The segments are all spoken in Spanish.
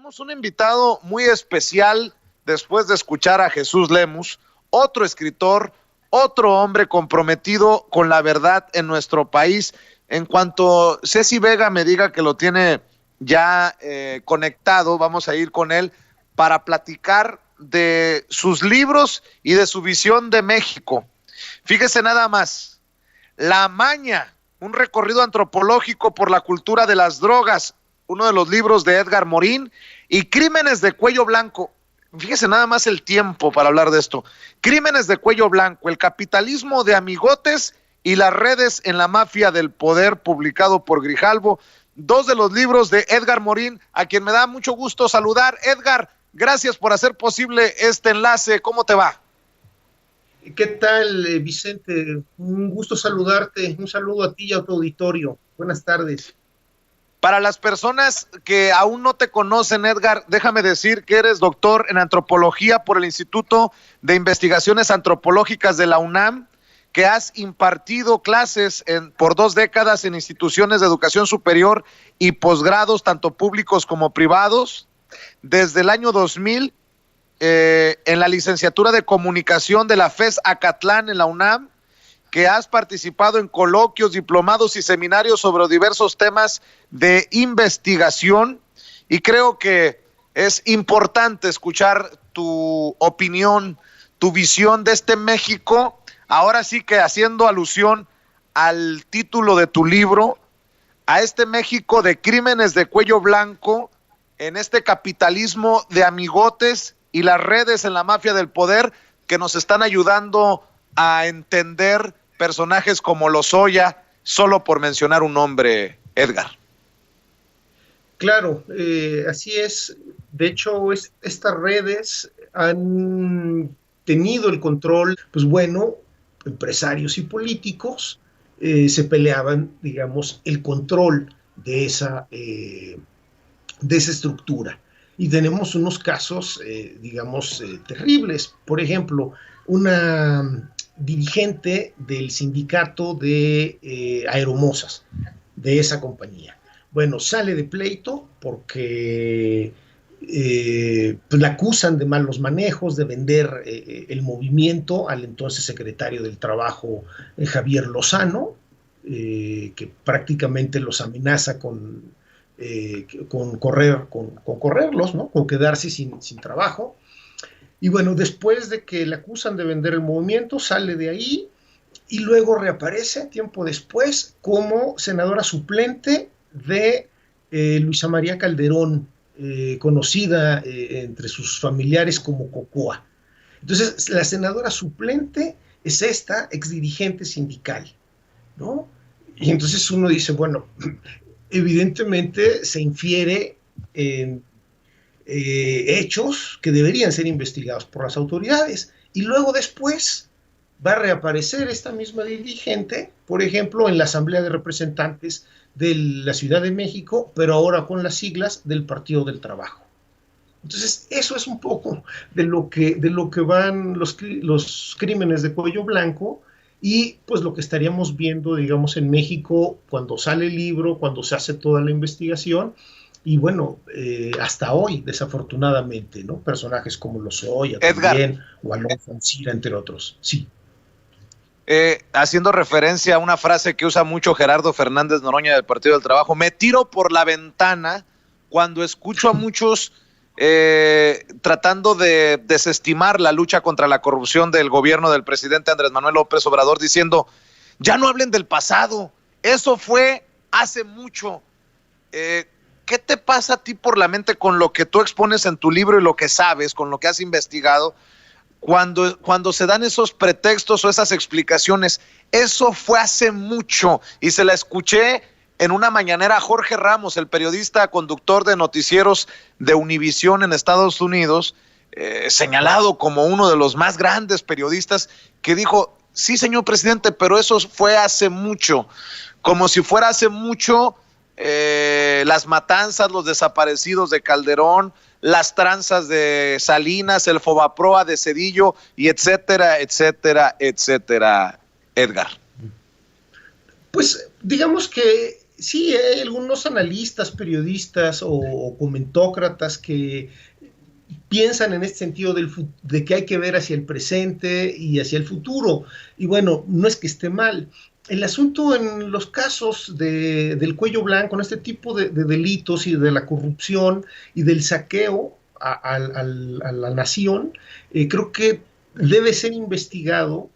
Tenemos un invitado muy especial después de escuchar a Jesús Lemus, otro escritor, otro hombre comprometido con la verdad en nuestro país. En cuanto Ceci Vega me diga que lo tiene ya conectado, vamos a ir con él para platicar de sus libros y de su visión de México. Fíjese nada más, La Maña, un recorrido antropológico por la cultura de las drogas, uno de los libros de Edgar Morin, y Crímenes de Cuello Blanco. Fíjese nada más el tiempo para hablar de esto. Crímenes de Cuello Blanco, el capitalismo de amigotes y las redes en la mafia del poder, publicado por Grijalbo. Dos de los libros de Edgar Morin, a quien me da mucho gusto saludar. Edgar, gracias por hacer posible este enlace. ¿Cómo te va? ¿Qué tal, Vicente? Un gusto saludarte. Un saludo a ti y a tu auditorio. Buenas tardes. Para las personas que aún no te conocen, Edgar, déjame decir que eres doctor en antropología por el Instituto de Investigaciones Antropológicas de la UNAM, que has impartido clases por 2 décadas en instituciones de educación superior y posgrados, tanto públicos como privados. Desde el año 2000, en la licenciatura de comunicación de la FES Acatlán en la UNAM, que has participado en coloquios, diplomados y seminarios sobre diversos temas de investigación, y creo que es importante escuchar tu opinión, tu visión de este México, ahora sí que haciendo alusión al título de tu libro, a este México de crímenes de cuello blanco, en este capitalismo de amigotes y las redes en la mafia del poder que nos están ayudando a entender personajes como Lozoya, solo por mencionar un nombre, Edgar. Claro, así es. De hecho, estas redes han tenido el control, pues bueno, empresarios y políticos se peleaban, digamos, el control de esa estructura. Y tenemos unos casos, digamos, terribles. Por ejemplo, una dirigente del sindicato de Aeromosas, de esa compañía. Bueno, sale de pleito porque pues la acusan de malos manejos, de vender el movimiento al entonces secretario del Trabajo, Javier Lozano, que prácticamente los amenaza con correrlos, ¿no? Con quedarse sin trabajo. Y bueno, después de que le acusan de vender el movimiento, sale de ahí y luego reaparece tiempo después como senadora suplente de Luisa María Calderón, conocida entre sus familiares como Cocoa. Entonces, la senadora suplente es esta exdirigente sindical, ¿no? Y entonces uno dice, bueno, evidentemente se infiere en hechos que deberían ser investigados por las autoridades. Y luego después va a reaparecer esta misma dirigente, por ejemplo, en la Asamblea de Representantes de la Ciudad de México, pero ahora con las siglas del Partido del Trabajo. Entonces, eso es un poco de lo que van los crímenes de cuello blanco y pues lo que estaríamos viendo, digamos, en México cuando sale el libro, cuando se hace toda la investigación. Y bueno, hasta hoy, desafortunadamente, ¿no? Personajes como Lozoya también, o Alonso Ancira, entre otros. Sí. Haciendo referencia a una frase que usa mucho Gerardo Fernández Noroña del Partido del Trabajo, me tiro por la ventana cuando escucho a muchos tratando de desestimar la lucha contra la corrupción del gobierno del presidente Andrés Manuel López Obrador, diciendo, ya no hablen del pasado, eso fue hace mucho. ¿Qué te pasa a ti por la mente con lo que tú expones en tu libro y lo que sabes, con lo que has investigado, cuando se dan esos pretextos o esas explicaciones? Eso fue hace mucho, y se la escuché en una mañanera a Jorge Ramos, el periodista conductor de noticieros de Univisión en Estados Unidos, señalado como uno de los más grandes periodistas, que dijo, sí, señor presidente, pero eso fue hace mucho, como si fuera hace mucho las matanzas, los desaparecidos de Calderón, las tranzas de Salinas, el Fobaproa de Cedillo, y etcétera, etcétera, etcétera, Edgar. Pues digamos que sí, hay algunos analistas, periodistas o comentócratas que piensan en este sentido de que hay que ver hacia el presente y hacia el futuro. Y bueno, no es que esté mal. El asunto en los casos del cuello blanco, en este tipo de delitos y de la corrupción y del saqueo a la nación, creo que debe ser investigado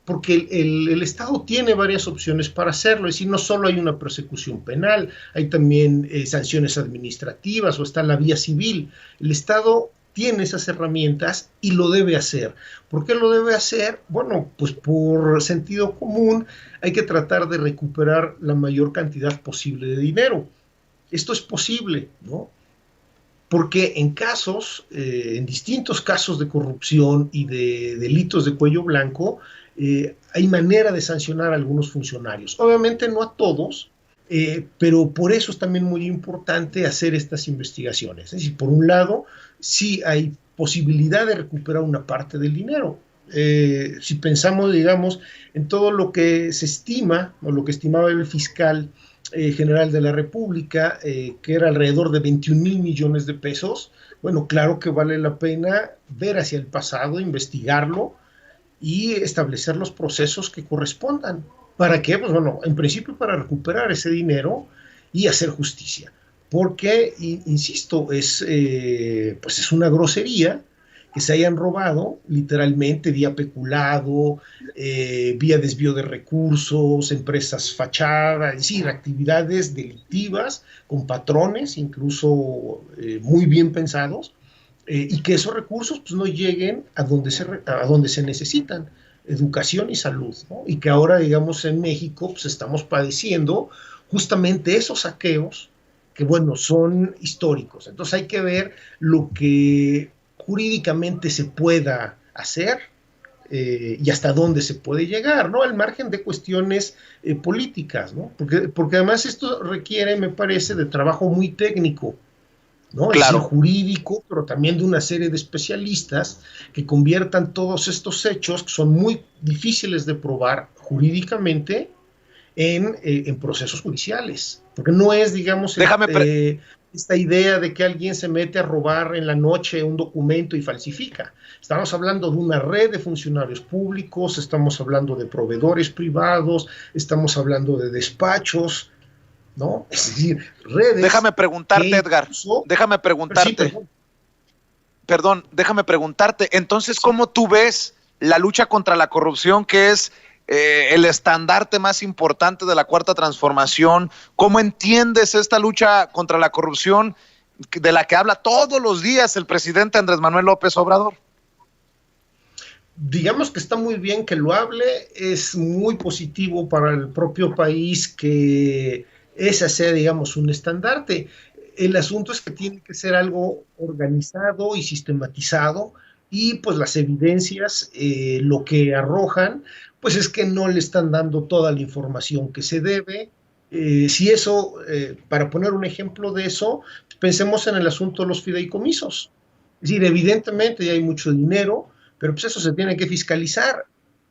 porque el Estado tiene varias opciones para hacerlo, es decir, no solo hay una persecución penal, hay también sanciones administrativas o está la vía civil. El Estado tiene esas herramientas y lo debe hacer. ¿Por qué lo debe hacer? Bueno, pues por sentido común hay que tratar de recuperar la mayor cantidad posible de dinero. Esto es posible, ¿no? Porque en distintos casos de corrupción y de delitos de cuello blanco, hay manera de sancionar a algunos funcionarios. Obviamente no a todos, pero por eso es también muy importante hacer estas investigaciones. Es decir, por un lado, sí hay posibilidad de recuperar una parte del dinero. Si pensamos, digamos, en todo lo que se estima, o lo que estimaba el fiscal general de la República, que era alrededor de 21,000 millones de pesos, bueno, claro que vale la pena ver hacia el pasado, investigarlo y establecer los procesos que correspondan. ¿Para qué? Pues bueno, en principio para recuperar ese dinero y hacer justicia. Porque, insisto, pues es una grosería que se hayan robado literalmente vía peculado, vía desvío de recursos, empresas fachadas, es decir, actividades delictivas con patrones incluso muy bien pensados, y que esos recursos pues, no lleguen a donde se necesitan, educación y salud, ¿no? Y que ahora, digamos, en México pues, estamos padeciendo justamente esos saqueos que, bueno, son históricos. Entonces hay que ver lo que jurídicamente se pueda hacer y hasta dónde se puede llegar, ¿no? Al margen de cuestiones políticas, ¿no? Porque además esto requiere, me parece, de trabajo muy técnico, ¿no? Es decir, Claro. jurídico, pero también de una serie de especialistas que conviertan todos estos hechos, que son muy difíciles de probar jurídicamente, en procesos judiciales. Porque no es, digamos, esta idea de que alguien se mete a robar en la noche un documento y falsifica. Estamos hablando de una red de funcionarios públicos, estamos hablando de proveedores privados, estamos hablando de despachos, ¿no? Es decir, redes. Déjame preguntarte, Edgar, déjame preguntarte. Sí, perdón, déjame preguntarte. Entonces, ¿cómo tú ves la lucha contra la corrupción, que es el estandarte más importante de la Cuarta Transformación? ¿Cómo entiendes esta lucha contra la corrupción de la que habla todos los días el presidente Andrés Manuel López Obrador? Digamos que está muy bien que lo hable, es muy positivo para el propio país que ese sea, digamos, un estandarte. El asunto es que tiene que ser algo organizado y sistematizado, y pues las evidencias lo que arrojan pues es que no le están dando toda la información que se debe. Si eso, para poner un ejemplo de eso, pensemos en el asunto de los fideicomisos. Es decir, evidentemente ya hay mucho dinero, pero pues eso se tiene que fiscalizar.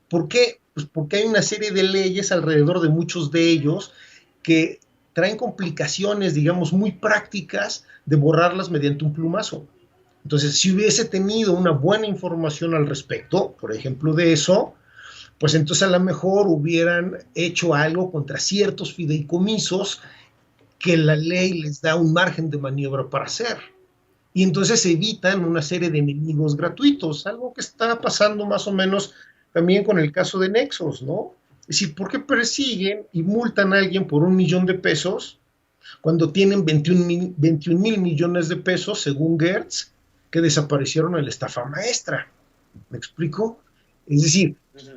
¿Por qué? Pues porque hay una serie de leyes alrededor de muchos de ellos que traen complicaciones, digamos, muy prácticas de borrarlas mediante un plumazo. Entonces, si hubiese tenido una buena información al respecto, por ejemplo, de eso, pues entonces a lo mejor hubieran hecho algo contra ciertos fideicomisos que la ley les da un margen de maniobra para hacer. Y entonces se evitan una serie de enemigos gratuitos, algo que está pasando más o menos también con el caso de Nexos, ¿no? Es decir, ¿por qué persiguen y multan a alguien por 1,000,000 de pesos cuando tienen 21,000 millones de pesos, según Gertz, que desaparecieron en la estafa maestra? ¿Me explico? Es decir,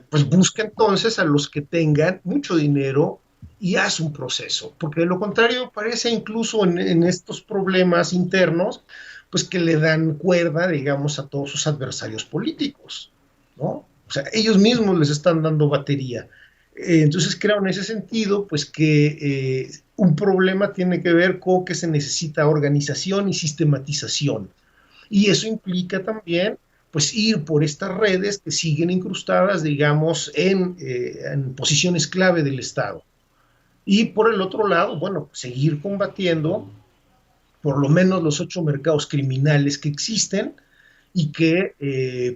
pues busca entonces a los que tengan mucho dinero y haz un proceso, porque de lo contrario parece incluso en estos problemas internos, pues que le dan cuerda, digamos, a todos sus adversarios políticos, ¿no? O sea, ellos mismos les están dando batería. Entonces creo en ese sentido, pues que un problema tiene que ver con que se necesita organización y sistematización. Y eso implica también pues ir por estas redes que siguen incrustadas, digamos, en posiciones clave del Estado. Y por el otro lado, bueno, seguir combatiendo por lo menos los 8 mercados criminales que existen y que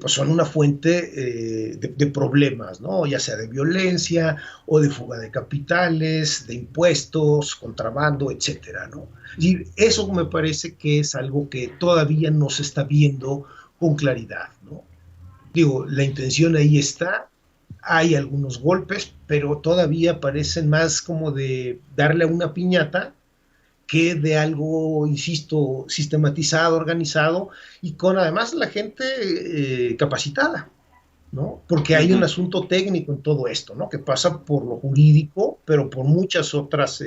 pues son una fuente de problemas, ¿no? Ya sea de violencia o de fuga de capitales, de impuestos, contrabando, etcétera, ¿no? Y eso me parece que es algo que todavía no se está viendo con claridad, ¿no? Digo, la intención ahí está, hay algunos golpes, pero todavía parecen más como de darle a una piñata que de algo, insisto, sistematizado, organizado y con además la gente capacitada, ¿no? Porque hay un asunto técnico en todo esto, ¿no? Que pasa por lo jurídico, pero por muchas otras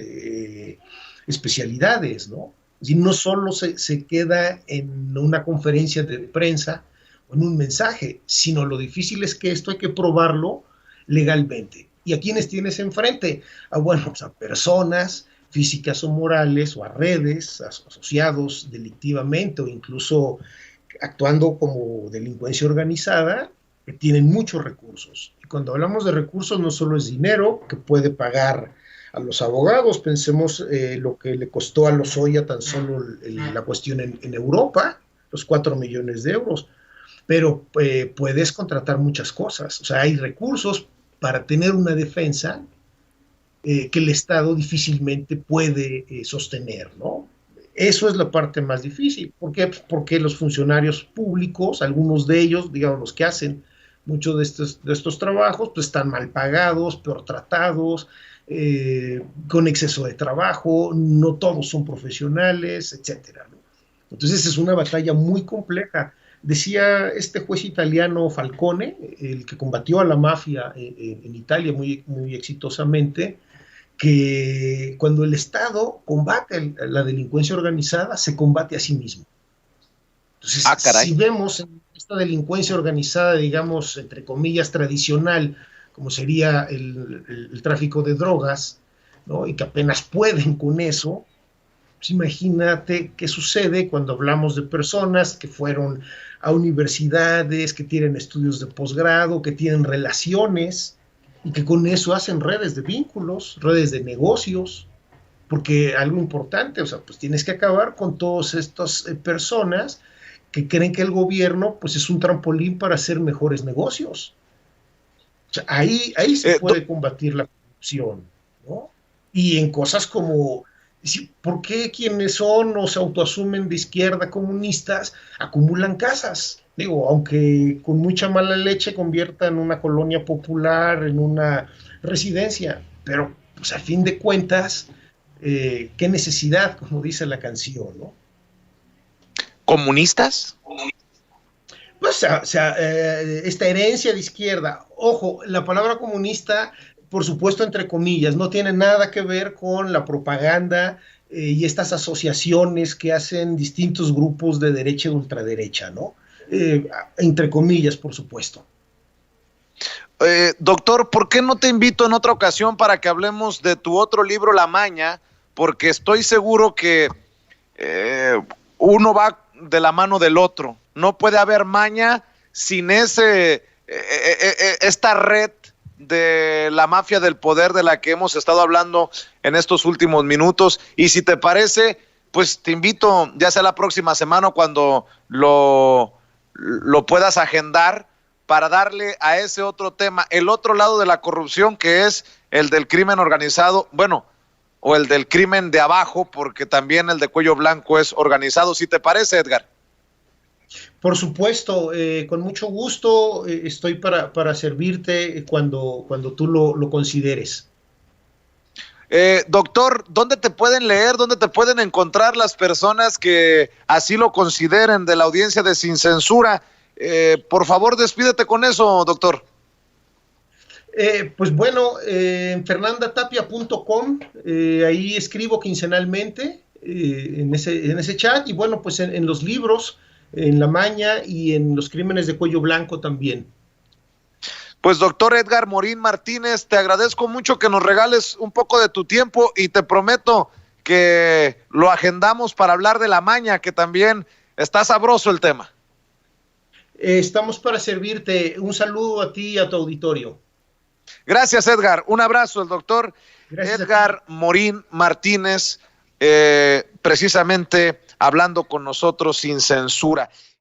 especialidades, ¿no? Y no solo se queda en una conferencia de prensa o en un mensaje, sino lo difícil es que esto hay que probarlo legalmente. ¿Y a quiénes tienes enfrente? Bueno, pues a personas físicas o morales o a redes asociados delictivamente o incluso actuando como delincuencia organizada que tienen muchos recursos. Y cuando hablamos de recursos no solo es dinero que puede pagar a los abogados, pensemos lo que le costó a Lozoya tan solo la cuestión en Europa, los 4 millones de euros, pero puedes contratar muchas cosas, o sea, hay recursos para tener una defensa que el Estado difícilmente puede sostener, ¿no? Eso es la parte más difícil. ¿Por qué? Pues porque los funcionarios públicos, algunos de ellos, digamos, los que hacen muchos de estos trabajos, pues están mal pagados, peor tratados, con exceso de trabajo, no todos son profesionales, etcétera, ¿no? Entonces es una batalla muy compleja. Decía este juez italiano Falcone, el que combatió a la mafia en Italia muy, muy exitosamente, que cuando el Estado combate la delincuencia organizada, se combate a sí mismo. Entonces, si vemos esta delincuencia organizada, digamos, entre comillas, tradicional, como sería el tráfico de drogas, ¿no? Y que apenas pueden con eso, pues imagínate qué sucede cuando hablamos de personas que fueron a universidades, que tienen estudios de posgrado, que tienen relaciones, y que con eso hacen redes de vínculos, redes de negocios, porque algo importante, o sea, pues tienes que acabar con todas estas personas que creen que el gobierno pues es un trampolín para hacer mejores negocios. O sea, ahí se puede combatir la corrupción, ¿no? Y en cosas como, ¿por qué quienes son o se autoasumen de izquierda comunistas acumulan casas? Digo, aunque con mucha mala leche conviertan una colonia popular en una residencia, pero pues a fin de cuentas, qué necesidad, como dice la canción, ¿no? ¿Comunistas? Pues, o sea, esta herencia de izquierda, ojo, la palabra comunista, por supuesto, entre comillas, no tiene nada que ver con la propaganda y estas asociaciones que hacen distintos grupos de derecha y ultraderecha, ¿no? Entre comillas, por supuesto. Doctor, ¿por qué no te invito en otra ocasión para que hablemos de tu otro libro, La Maña? Porque estoy seguro que uno va de la mano del otro. No puede haber maña sin esta red de la mafia del poder de la que hemos estado hablando en estos últimos minutos. Y si te parece, pues te invito, ya sea la próxima semana cuando lo puedas agendar, para darle a ese otro tema, el otro lado de la corrupción, que es el del crimen organizado, bueno, o el del crimen de abajo, porque también el de cuello blanco es organizado. ¿Sí te parece, Edgar? Por supuesto, con mucho gusto estoy para servirte cuando tú lo consideres. Doctor, ¿dónde te pueden leer, dónde te pueden encontrar las personas que así lo consideren de la audiencia de Sin Censura? Por favor, despídete con eso, doctor. Pues bueno, en fernandatapia.com, ahí escribo quincenalmente en ese chat, y bueno, pues en los libros, en La Maña y en Los Crímenes de Cuello Blanco también. Pues doctor Edgar Morín Martínez, te agradezco mucho que nos regales un poco de tu tiempo y te prometo que lo agendamos para hablar de La Maña, que también está sabroso el tema. Estamos para servirte. Un saludo a ti y a tu auditorio. Gracias, Edgar. Un abrazo, el doctor Gracias Edgar Morín Martínez, precisamente hablando con nosotros sin censura.